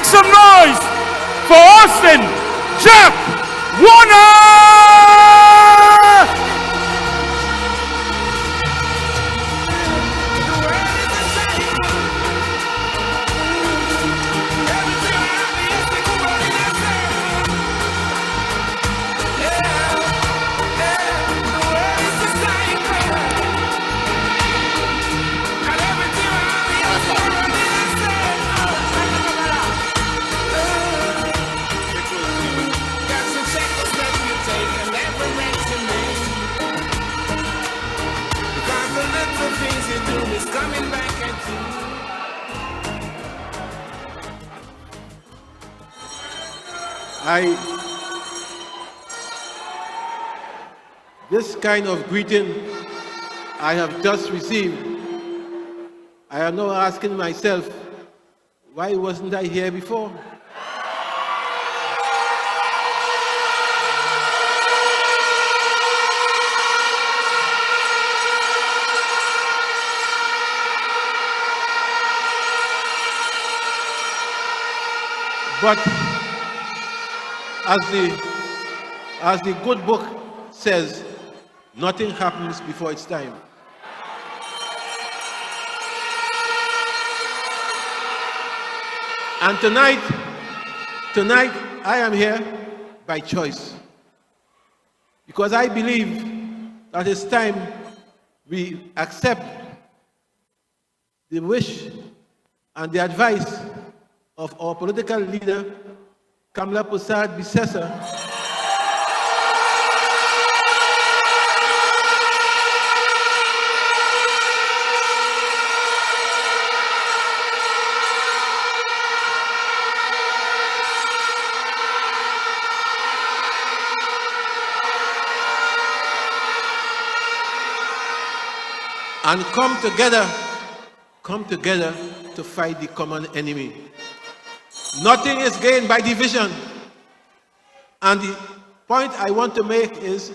Make some noise for Austin Jack Warner! This kind of greeting I have just received, I am now asking myself, why wasn't I here before? But as the good book says, nothing happens before its time. And tonight I am here by choice, because I believe that it's time we accept the wish and the advice of our political leader, Kamla Bisesa, and come together to fight the common enemy. Nothing is gained by division. And the point I want to make is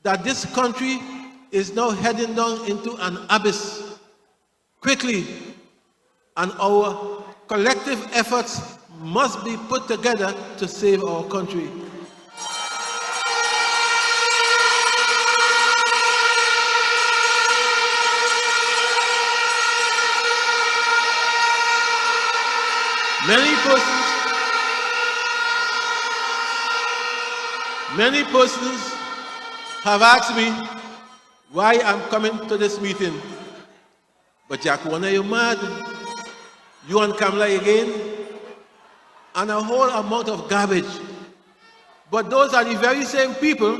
that this country is now heading down into an abyss quickly, and our collective efforts must be put together to save our country. Many persons have asked me why I'm coming to this meeting. But Jack Warner, you mad? You and Kamla again? And a whole amount of garbage. But those are the very same people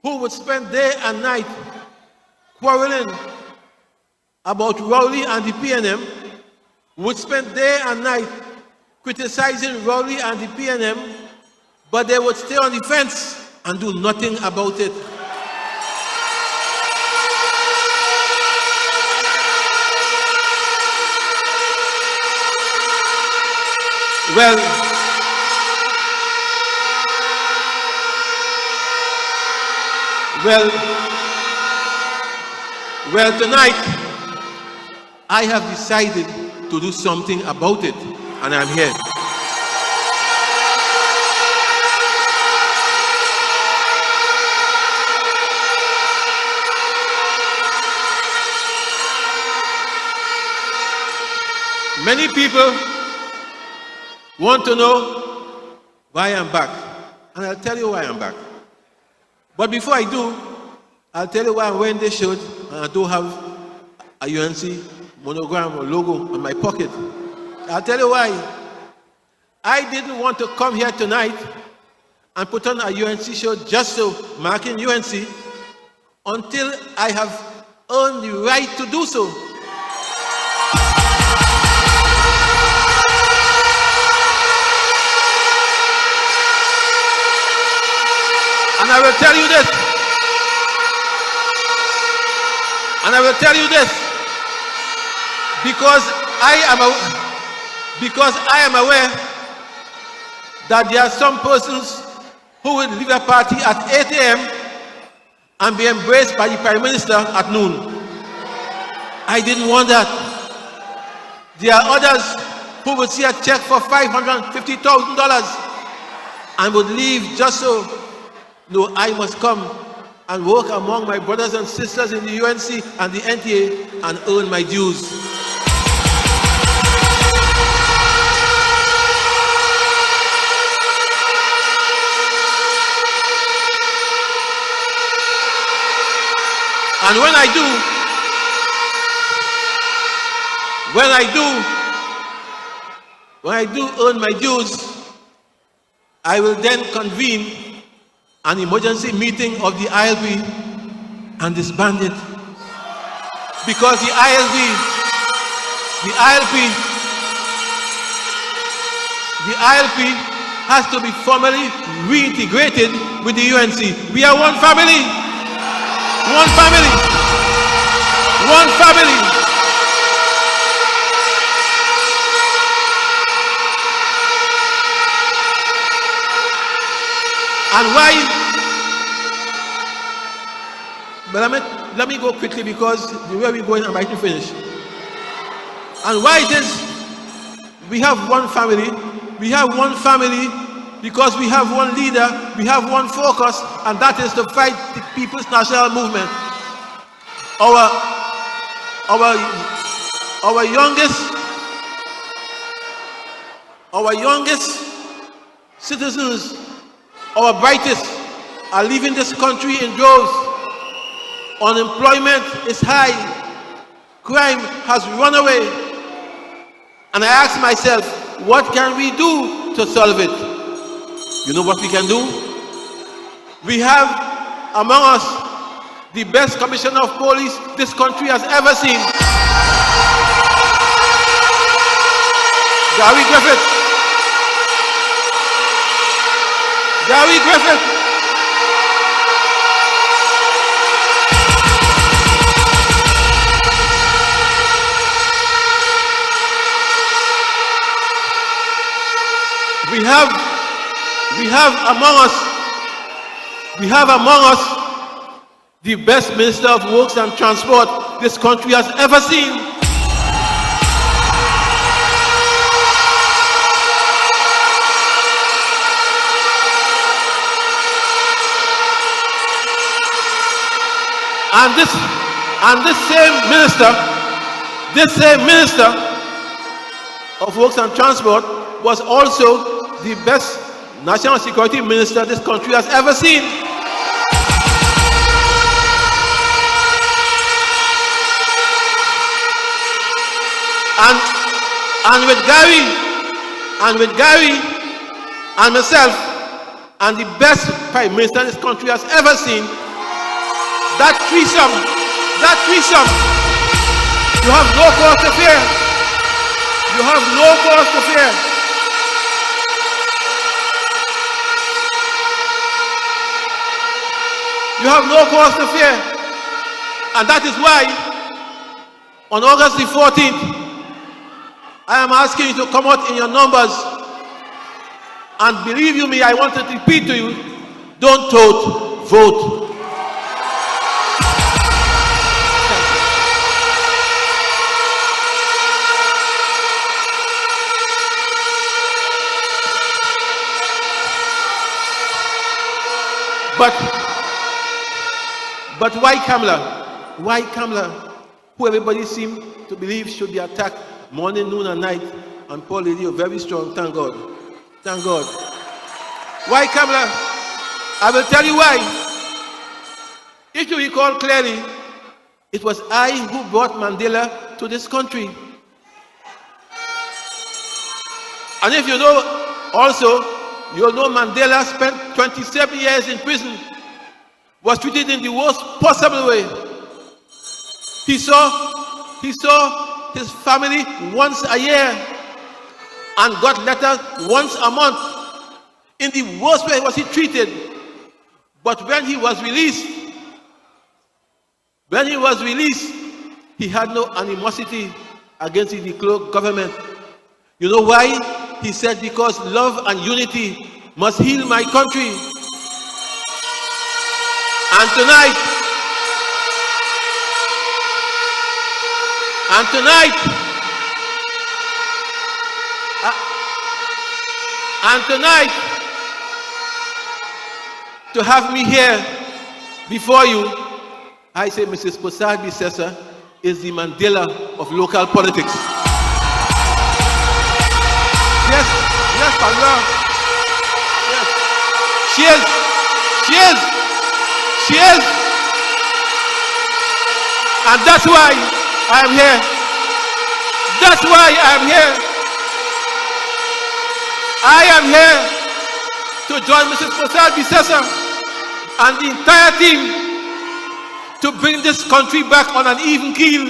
who would spend day and night quarreling about Rowley and the PNM, would spend day and night criticizing Rowley and the PNM, but they would stay on the fence and do nothing about it. Well, tonight I have decided to do something about it, and I'm here. Many people want to know why I'm back, and I'll tell you why I'm back. But before I do, I'll tell you why I'm wearing this shirt, and I do have a UNC monogram or logo on my pocket. I'll tell you why. I didn't want to come here tonight and put on a UNC shirt just so marking UNC until I have earned the right to do so. And I will tell you this. And I will tell you this. Because I am aware that there are some persons who will leave a party at 8 a.m. and be embraced by the Prime Minister at noon. I didn't want that. There are others who would see a check for $550,000 and would leave just so. No, I must come and work among my brothers and sisters in the UNC and the NTA and earn my dues. And when I do earn my dues, I will then convene an emergency meeting of the ILP and disband it. Because the ILP has to be formally reintegrated with the UNC. We are one family. One family. One family. And why? But let me go quickly because the way we're going, I'm about to finish. And why it is we have one family? We have one family because we have one leader, we have one focus, and that is to fight the People's National Movement. Our youngest citizens, our brightest, are leaving this country in droves. Unemployment is high. Crime has run away. And I ask myself, what can we do to solve it? You know what we can do? We have among us the best commissioner of police this country has ever seen. Gary Griffith. Gary Griffith. We have among us the best Minister of Works and Transport this country has ever seen. And this same minister of Works and Transport was also the best national security minister this country has ever seen. And with Gary and myself and the best prime minister this country has ever seen, that threesome, you have no cause to fear. You have no cause to fear. You have no cause to fear. And that is why on August the 14th, I am asking you to come out in your numbers. And believe you me, I want to repeat to you, don't tote, vote. But why Kamla? Why Kamla, who everybody seems to believe should be attacked morning, noon, and night, and poor lady, you're very strong, thank God. Thank God. Why Kamla? I will tell you why. If you recall clearly, it was I who brought Mandela to this country. And if you know also, you know Mandela spent 27 years in prison, was treated in the worst possible way. He saw his family once a year and got letters once a month. In the worst way was he treated. But when he was released, he had no animosity against the de Klerk government. You know why? He said, because love and unity must heal my country. And tonight, And tonight, to have me here before you, I say Mrs. Posad Bisesa is the Mandela of local politics. Yes, yes, Kamla. Yes. She is. She is. She is. And that's why I am here. That's why I am here. I am here to join Mrs. Posad Bisesa and the entire team to bring this country back on an even keel.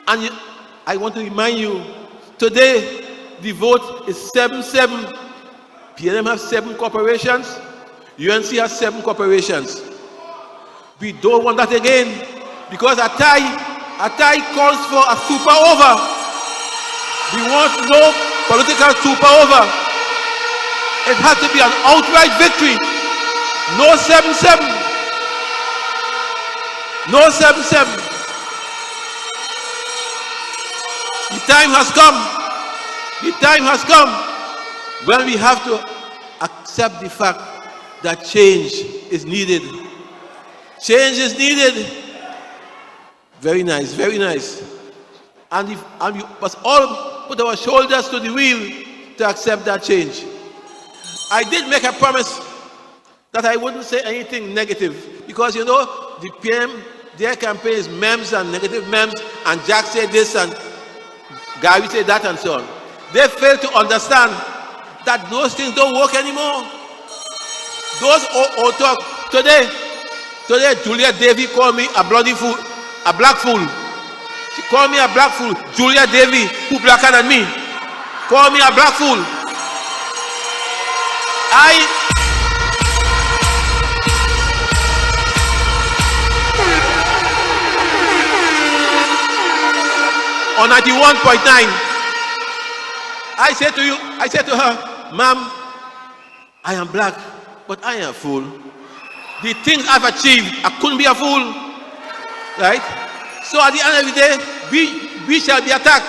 And I want to remind you, today the vote is 7-7. PNM has 7 corporations. UNC has 7 corporations. We don't want that again, because Atai calls for a super over. We want no political super over. It has to be an outright victory. No 7-7. No 7-7. The time has come. The time has come when we have to accept the fact that change is needed. Change is needed. Very nice, very nice. And we must all put our shoulders to the wheel to accept that change. I did make a promise that I wouldn't say anything negative, because you know, the PM, their campaign is memes and negative memes, and Jack said this and Gary said that and so on. They fail to understand that those things don't work anymore. Those old talk. Today Julia Davy called me a bloody fool, a black fool. She called me a black fool. Julia Davy, who blacker than me, called me a black fool. On 91.9, I said to her, ma'am, I am black, but I am a fool. The things I've achieved, I couldn't be a fool. Right? So at the end of the day, we shall be attacked.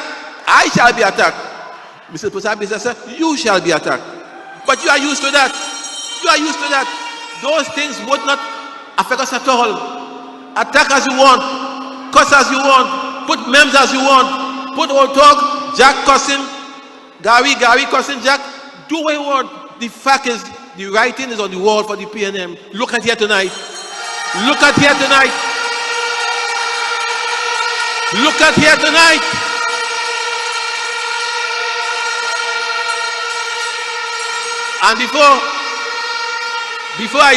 I shall be attacked. Mr. Posad Bisesa, you shall be attacked. But you are used to that. You are used to that. Those things would not affect us at all. Attack as you want, cuss as you want, put memes as you want, put old talk, Jack cussing, Gary cussing Jack, do what you want. The fact is, the writing is on the wall for the PNM. Look at here tonight. Look at here tonight. Look at here tonight. And before I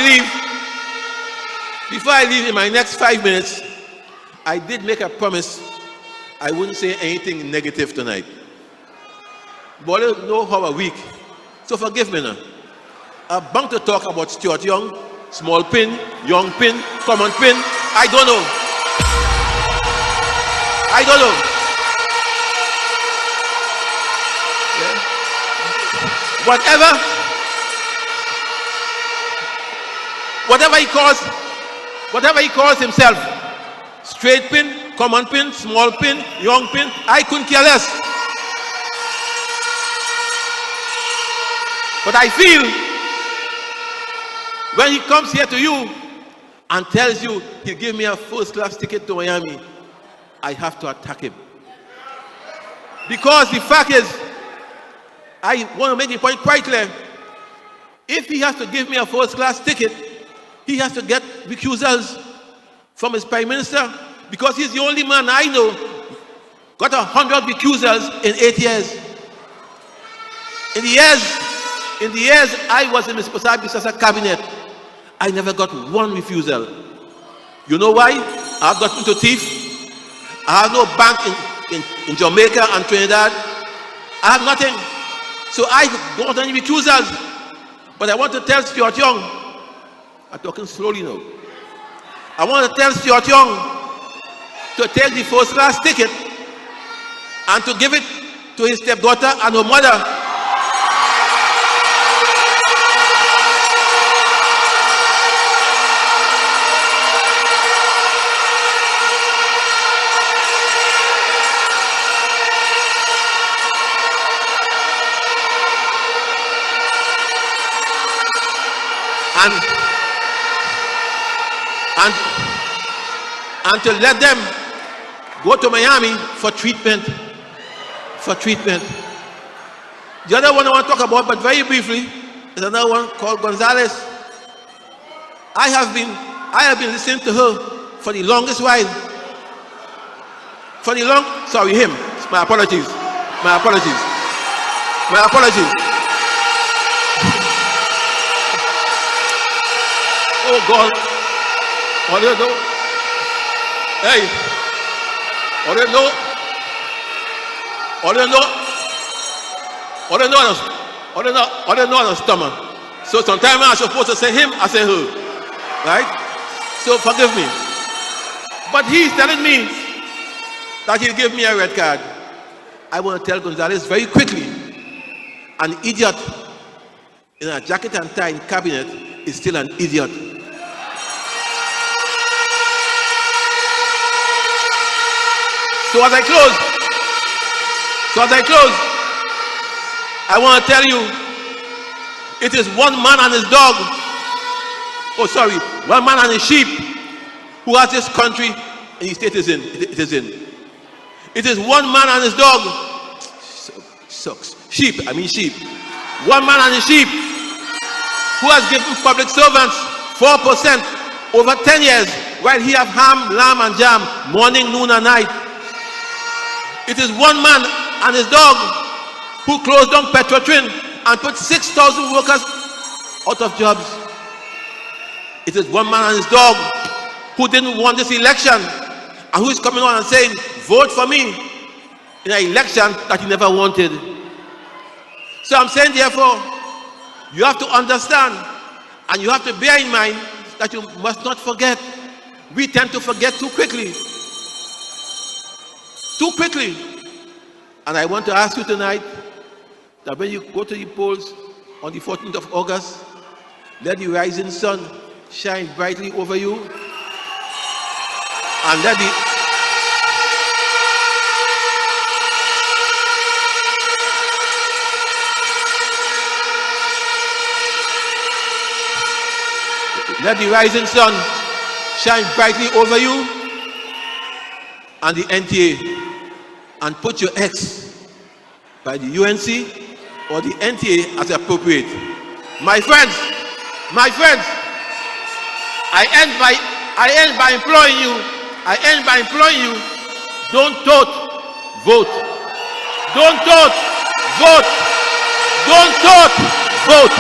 leave in my next 5 minutes, I did make a promise I wouldn't say anything negative tonight. But I don't know how a week, so forgive me now. I'm bound to talk about Stuart Young, small pin, young pin, common pin. I don't know. I don't know. Yeah. Whatever he calls himself, straight pin, common pin, small pin, young pin, I couldn't care less. But I feel when he comes here to you and tells you he'll give me a first-class ticket to Miami, I have to attack him. Because the fact is, I want to make the point quite clear. If he has to give me a first-class ticket, he has to get recusals from his Prime Minister, because he's the only man I know got 100 recusals in 8 years. In the years I was in Mr. Posad Bisesa cabinet, I never got one refusal. You know why? I've got into thief. I have no bank in Jamaica and Trinidad. I have nothing. So I don't want any recusals. But I want to tell Stuart Young, I'm talking slowly now. I want to tell Stuart Young to take the first-class ticket and to give it to his stepdaughter and her mother. and to let them go to Miami for treatment. The other one I want to talk about, but very briefly, is another one called Gonzalez. I have been listening to her for the longest while. Him. My apologies. Oh God. What do you do? Hey. What do you know? On the stomach. So sometimes I'm supposed to say him, I say her. Right? So forgive me. But he's telling me that he'll give me a red card. I want to tell Gonzalez very quickly, an idiot in a jacket and tie in cabinet is still an idiot. So as I close, I want to tell you, it is one man and his dog, one man and his sheep who has this country and his state it is in. It is one man and his dog, sheep. One man and his sheep who has given public servants 4% over 10 years, while he have ham, lamb and jam, morning, noon and night. It is one man and his dog who closed down Petrotrin and put 6,000 workers out of jobs. It is one man and his dog who didn't want this election and who is coming on and saying, vote for me in an election that he never wanted. So I'm saying, therefore, you have to understand and you have to bear in mind that you must not forget. We tend to forget too quickly. And I want to ask you tonight that when you go to the polls on the 14th of August, let the rising sun shine brightly over you, and let the rising sun shine brightly over you and the NTA, and put your X by the UNC or the NTA as appropriate. My friends, I end by imploring you, don't vote, vote. Don't vote, vote. Don't vote, vote.